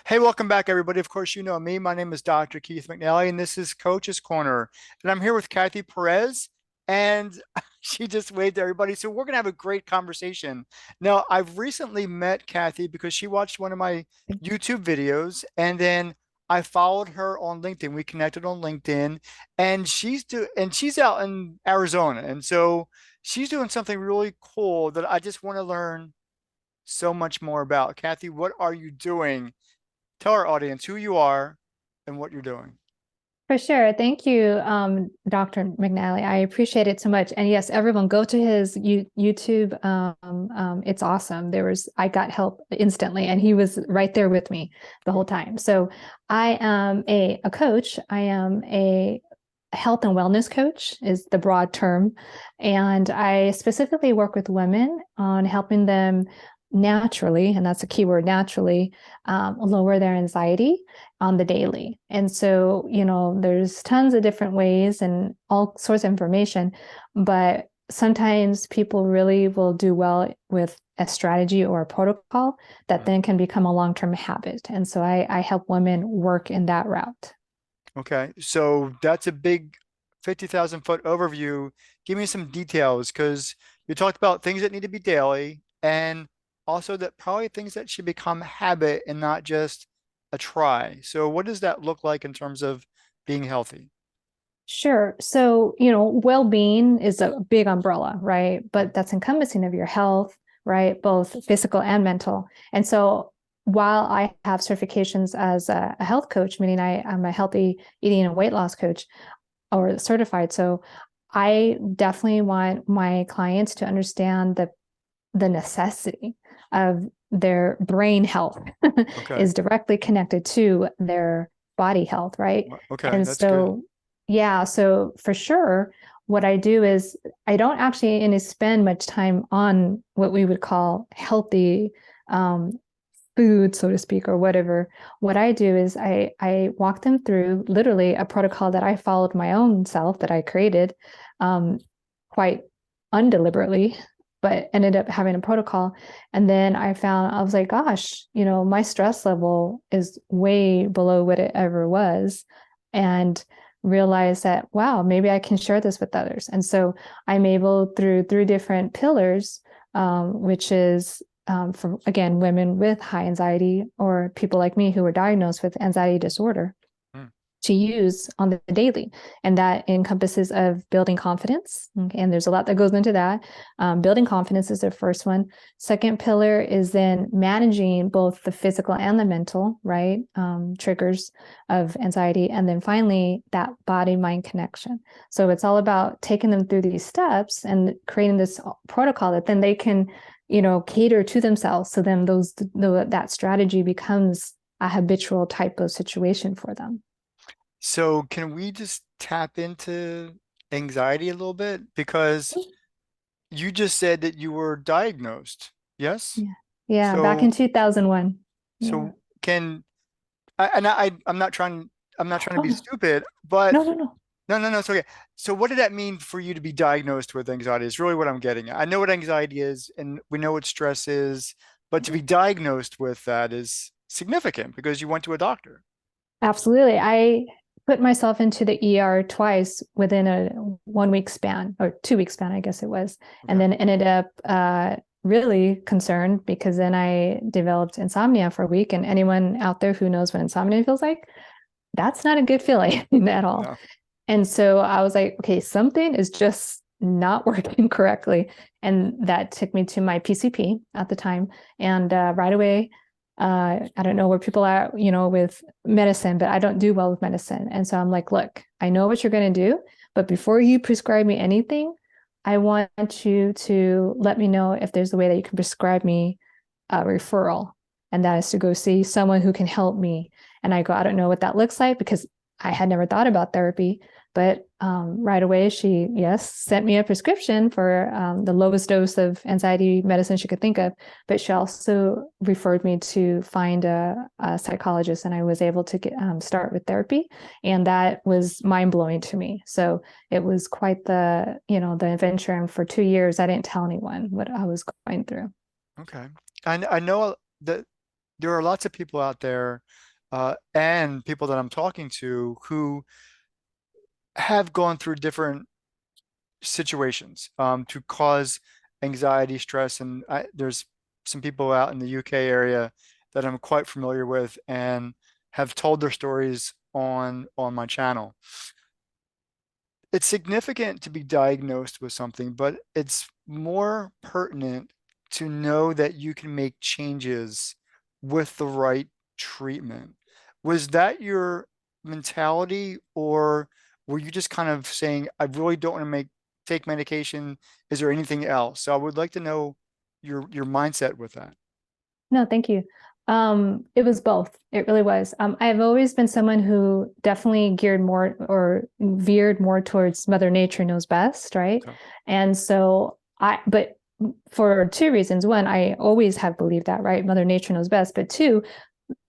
Hey, welcome back, everybody. Of course, you know me. My name is Dr. Keith McNally, and this is Coach's Corner. And I'm here with Cathy Perez, and she just waved to everybody. So we're going to have a great conversation. Now, I've recently met Cathy because she watched one of my YouTube videos, and then I followed her on LinkedIn. We connected on LinkedIn, and she's out in Arizona, and so she's doing something really cool that I just want to learn so much more about. Cathy, what are you doing? Tell our audience who you are and what you're doing. For sure. Thank you, Dr. McNally. I appreciate it so much. And yes, everyone go to his YouTube. It's awesome. I got help instantly, and he was right there with me the whole time. So I am a coach. I am a health and wellness coach is the broad term. And I specifically work with women on helping them naturally, and that's a key word, naturally, lower their anxiety on the daily. And so, there's tons of different ways and all sorts of information, but sometimes people really will do well with a strategy or a protocol that Mm. then can become a long-term habit. And so I help women work in that route. Okay, so that's a big 50,000 foot overview. Give me some details because you talked about things that need to be daily and also that probably things that should become habit and not just a try. So, what does that look like in terms of being healthy? Sure. So, well-being is a big umbrella, right? Mm. But that's encompassing of your health, right? Both physical and mental. And so while I have certifications as a health coach, meaning I'm a healthy eating and weight loss coach or certified. So I definitely want my clients to understand the necessity of their brain health Okay, is directly connected to their body health, right? okay, And that's good. so, yeah, so for sure, what I do is I don't actually any spend much time on what we would call healthy um, food, so to speak, or whatever. What I do is I walk them through literally a protocol that I followed my own self that I created um, quite undeliberately, but ended up having a protocol. And then I was like, gosh, my stress level is way below what it ever was. And realized that, wow, maybe I can share this with others. And so I'm able through three different pillars, which is for, again, women with high anxiety or people like me who were diagnosed with anxiety disorder Mm. to use on the daily. And that encompasses of building confidence. Okay, and there's a lot that goes into that. Building confidence is the first one. Second pillar is then managing both the physical and the mental, right? Triggers of anxiety. And then finally, that body mind connection. So it's all about taking them through these steps and creating this protocol that then they can, cater to themselves. So then that strategy becomes a habitual type of situation for them. So, can we just tap into anxiety a little bit? Because you just said that you were diagnosed. Yes? Yeah. Yeah, back in So 2001. Yeah. so can I'm not trying to Oh be no. stupid, but No, no, no. no, it's okay. So what did that mean for you to be diagnosed with anxiety is really what I'm getting at. I know what anxiety is and we know what stress is, but to be diagnosed with that is significant because you went to a doctor. Absolutely. I put myself into the ER twice within a 1 week span or 2 week span, I guess it was, and Okay. then ended up really concerned because then I developed insomnia for a week. And anyone out there who knows what insomnia feels like, that's not a good feeling at all. No. And so I was like, okay, something is just not working correctly. And that took me to my PCP at the time. And right away, I don't know where people are, with medicine, but I don't do well with medicine. And so I'm like, look, I know what you're going to do, but before you prescribe me anything, I want you to let me know if there's a way that you can prescribe me a referral. And that is to go see someone who can help me. And I go, I don't know what that looks like because I had never thought about therapy. But right away, she, yes, sent me a prescription for the lowest dose of anxiety medicine she could think of. But she also referred me to find a psychologist, and I was able to start with therapy. And that was mind blowing to me. So it was quite the adventure. And for 2 years, I didn't tell anyone what I was going through. Okay. I know that there are lots of people out there, and people that I'm talking to who have gone through different situations to cause anxiety, stress, and there's some people out in the UK area that I'm quite familiar with and have told their stories on my channel. It's significant to be diagnosed with something, but it's more pertinent to know that you can make changes with the right treatment. Was that your mentality, or were you just kind of saying, I really don't want to take medication? Is there anything else? So I would like to know your mindset with that. No, thank you. It was both. It really was. I've always been someone who definitely geared more or veered more towards Mother Nature knows best, right? Okay. And so but for two reasons. One, I always have believed that, right? Mother Nature knows best. But two,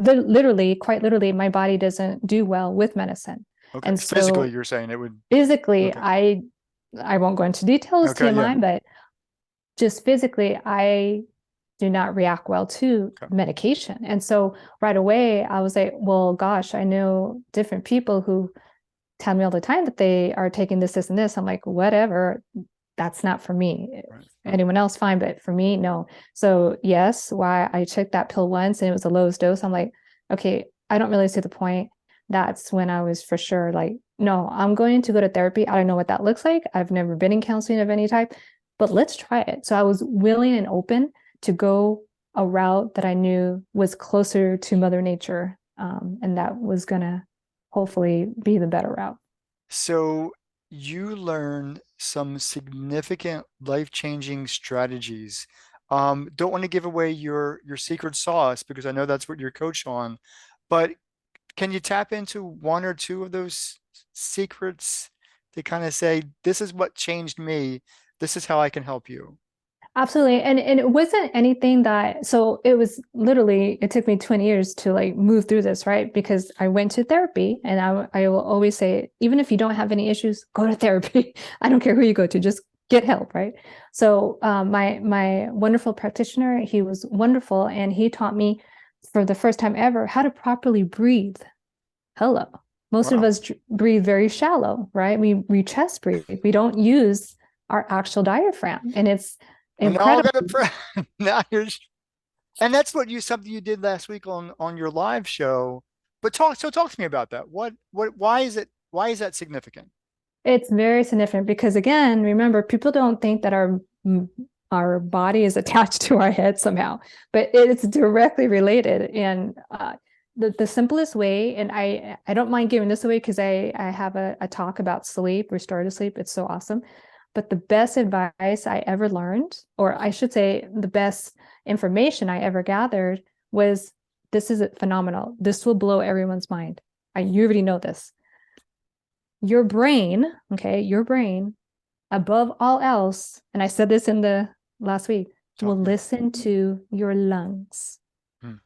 literally, quite literally, my body doesn't do well with medicine. Okay. And Physically, so you're saying it would. physically, Okay. I won't go into details, Okay. Yeah. TMI, but just physically, I do not react well to Okay. medication. And so right away, I was like, well, gosh, I know different people who tell me all the time that they are taking this, and this. I'm like, whatever, that's not for me. Right. Right. Anyone else, fine, but for me, no. So yes, why I took that pill once and it was the lowest dose. I'm like, okay, I don't really see the point. That's when I was for sure like, no, I'm going to go to therapy. I don't know what that looks like. I've never been in counseling of any type, but let's try it. So I was willing and open to go a route that I knew was closer to Mother Nature, and that was gonna hopefully be the better route. So you learned some significant life-changing strategies. Don't want to give away your secret sauce because I know that's what you're coached on, but can you tap into one or two of those secrets to kind of say, this is what changed me, this is how I can help you? Absolutely. And it wasn't anything that, so it was literally, it took me 20 years to like move through this, right? Because I went to therapy, and I will always say, even if you don't have any issues, go to therapy. I don't care who you go to, just get help, right? So my wonderful practitioner, he was wonderful, and he taught me for the first time ever how to properly breathe. Hello. Most of Wow. us breathe very shallow, right? We chest breathe. We don't use our actual diaphragm, and it's And now I got incredible. now you're, and that's what you something you did last week on your live show. But talk to me about that. Why is that significant? It's very significant because, again, remember, people don't think that our body is attached to our head somehow, but it's directly related. And the simplest way, and I don't mind giving this away because I have a talk about sleep, restorative sleep. It's so awesome. But the best advice I ever learned, or I should say, the best information I ever gathered was, this is phenomenal. This will blow everyone's mind. You already know this. Your brain, okay, your brain, above all else, and I said this in the last week, will Talk to me. listen to your lungs. Hmm.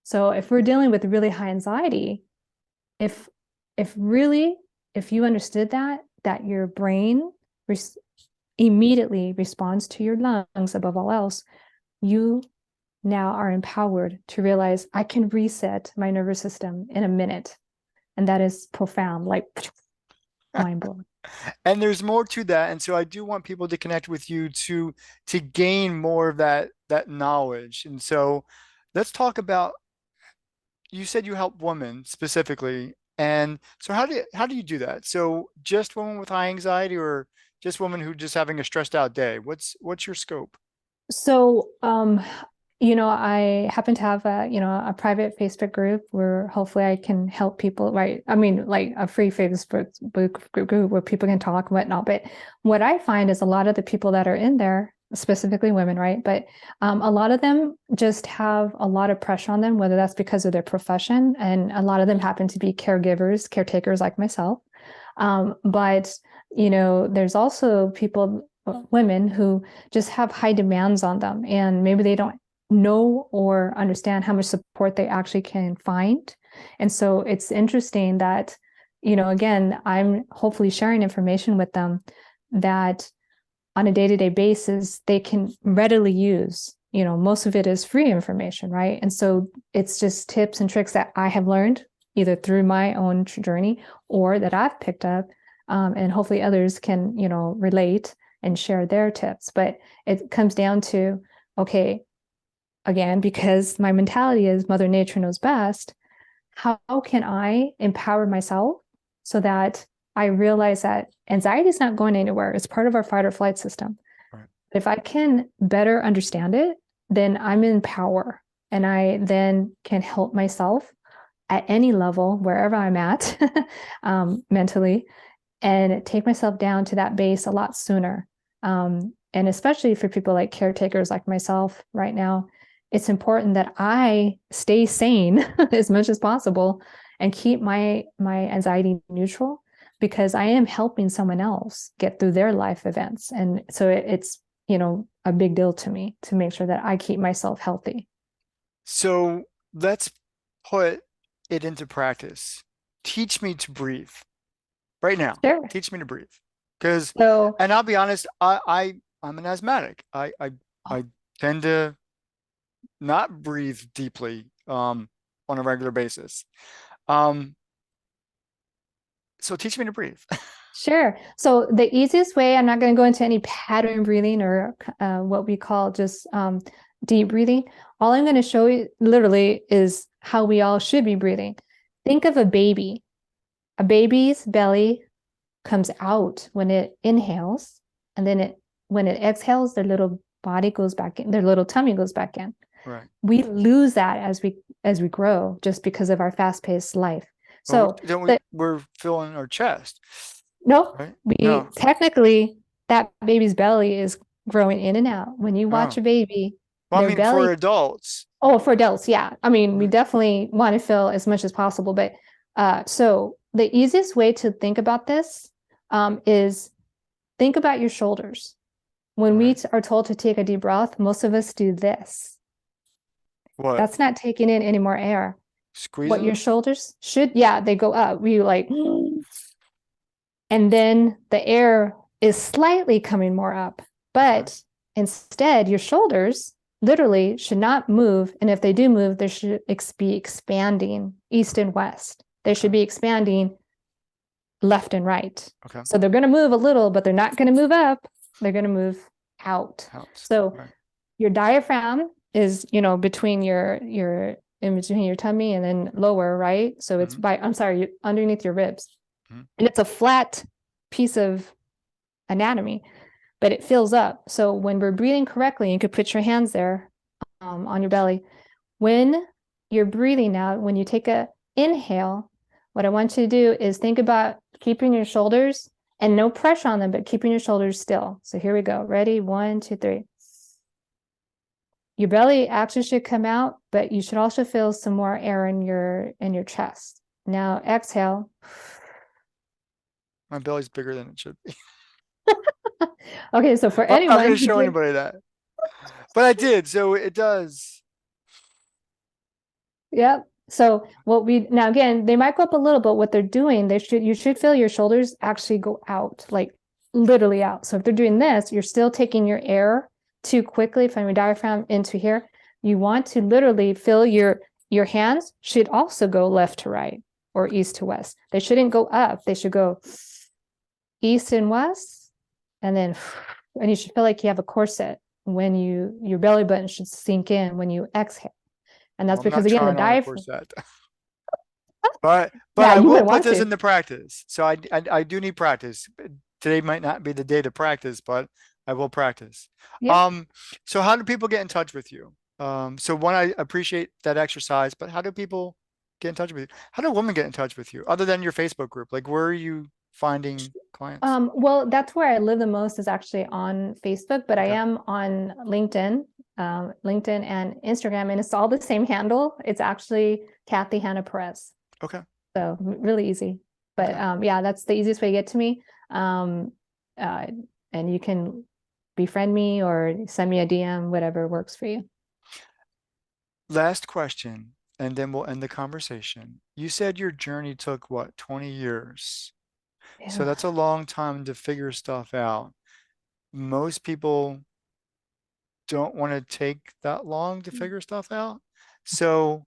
So if we're dealing with really high anxiety, if if really if you understood that your brain res- immediately responds to your lungs above all else, you now are empowered to realize, I can reset my nervous system in a minute. And that is profound, like mind blowing. And there's more to that. And so I do want people to connect with you to gain more of that knowledge. And so let's talk about, you said you help women specifically. And so how do you do that? So just women with high anxiety, or just women who just having a stressed out day? What's your scope? So, I happen to have a private Facebook group where hopefully I can help people, right? I mean, like a free Facebook group where people can talk and whatnot. But what I find is a lot of the people that are in there, specifically women, right? But a lot of them just have a lot of pressure on them, whether that's because of their profession, and a lot of them happen to be caretakers like myself. But there's also people, women who just have high demands on them, and maybe they don't know or understand how much support they actually can find. And so it's interesting that, again, I'm hopefully sharing information with them that on a day-to-day basis they can readily use most of it is free information, right? And so it's just tips and tricks that I have learned either through my own journey or that I've picked up. And hopefully others can, relate and share their tips. But it comes down to, okay, again, because my mentality is Mother Nature knows best, how can I empower myself so that I realize that anxiety is not going anywhere? It's part of our fight or flight system. Right. If I can better understand it, then I'm in power and I then can help myself at any level, wherever I'm at mentally, and take myself down to that base a lot sooner. And especially for people like caretakers like myself right now, it's important that I stay sane as much as possible and keep my anxiety neutral because I am helping someone else get through their life events. And so it's, a big deal to me to make sure that I keep myself healthy. So let's put it into practice. Teach me to breathe right now. Sure. Teach me to breathe. Because, So, and I'll be honest, I'm an asthmatic. I tend to not breathe deeply on a regular basis. Um, so teach me to breathe. sure. So the easiest way, I'm not going to go into any pattern breathing or what we call just deep breathing. All I'm going to show you literally is how we all should be breathing. Think of a baby. A baby's belly comes out when it inhales, and then when it exhales, their little body goes back in, their little tummy goes back in. Right. We lose that as we grow just because of our fast-paced life. Well, So don't we, the we're filling our chest, no, right? we No. technically that baby's belly is growing in and out. When you watch Oh. a baby, Well, I their mean, for belly, adults, oh, for adults, yeah. I mean, we right? definitely want to fill as much as possible, but so the easiest way to think about this is think about your shoulders. When we Right. are told to take a deep breath, most of us do this. What? That's not taking in any more air. Squeeze What your them? shoulders should, yeah, they go up. We like, and then the air is slightly coming more up. Okay. But instead, your shoulders literally should not move. And if they do move, they should be expanding east and west. They Okay. should be expanding left and right. Okay. So they're going to move a little, but they're not going to move up. They're going to move out. Helps. So Right. your diaphragm is, between your in between your tummy and then lower, right? So it's Hmm. I'm sorry, underneath your ribs. Hmm. And it's a flat piece of anatomy, but it fills up. So when we're breathing correctly, you could put your hands there on your belly. When you're breathing out, when you take a inhale, what I want you to do is think about keeping your shoulders and no pressure on them, but keeping your shoulders still. So here we go. Ready? 1, 2, 3. Your belly actually should come out, but you should also feel some more air in your chest. Now exhale. My belly's bigger than it should be. Okay, so for I'm not anyone going to who show did, anybody that, but I did. So it does. yep. So what we now again, they might go up a little, but what they're doing, you should feel your shoulders actually go out, like literally out. So if they're doing this, you're still taking your air too quickly from your diaphragm into here. You want to literally feel your hands should also go left to right or east to west. They shouldn't go up. They should go east and west, and then and you should feel like you have a corset when your belly button should sink in when you exhale. And Well, that's I'm because not again, the trying on a diaphragm, corset, but yeah, I you will might put want this to. into practice. So I do need practice. Today might not be the day to practice, but I will practice. Yeah. Um, so how do people get in touch with you? So one, I appreciate that exercise, but how do people get in touch with you? How do women get in touch with you other than your Facebook group? Like, where are you finding clients? Well, that's where I live the most is actually on Facebook, but I Okay. am on LinkedIn and Instagram, and it's all the same handle. It's actually Cathy Hannah Perez. Okay. So really easy. But Okay. yeah, that's the easiest way to get to me. Um, uh, and you can befriend me or send me a DM, whatever works for you. Last question, and then we'll end the conversation. You said your journey took what, 20 years? So Yeah. that's a long time to figure stuff out. Most people don't want to take that long to figure stuff out. So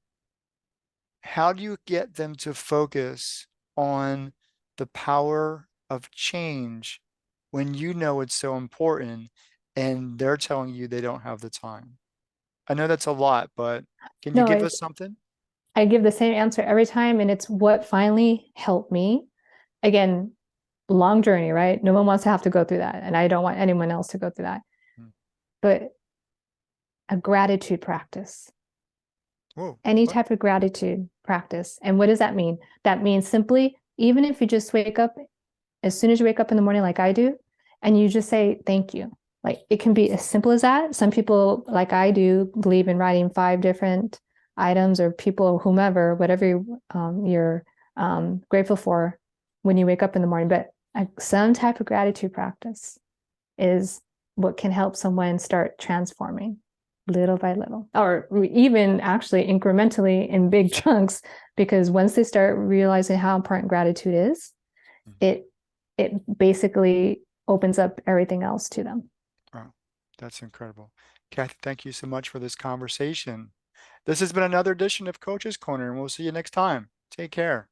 how do you get them to focus on the power of change when you know it's so important and they're telling you they don't have the time? I know that's a lot, but can you No, give us something? I give the same answer every time, and it's what finally helped me. Again, long journey, right? No one wants to have to go through that, and I don't want anyone else to go through that. Hmm. But a gratitude practice, Whoa, any what? type of gratitude practice. And what does that mean? That means simply, even if you just wake up, as soon as you wake up in the morning, like I do, and you just say thank you. Like it can be as simple as that. Some people, like I do, believe in writing 5 different items or people or whomever, whatever you're grateful for when you wake up in the morning. But some type of gratitude practice is what can help someone start transforming little by little, or even actually incrementally in big chunks, because once they start realizing how important gratitude is, Hmm. it it basically opens up everything else to them. Oh, that's incredible. Kathy, thank you so much for this conversation. This has been another edition of Coach's Corner, and we'll see you next time. Take care.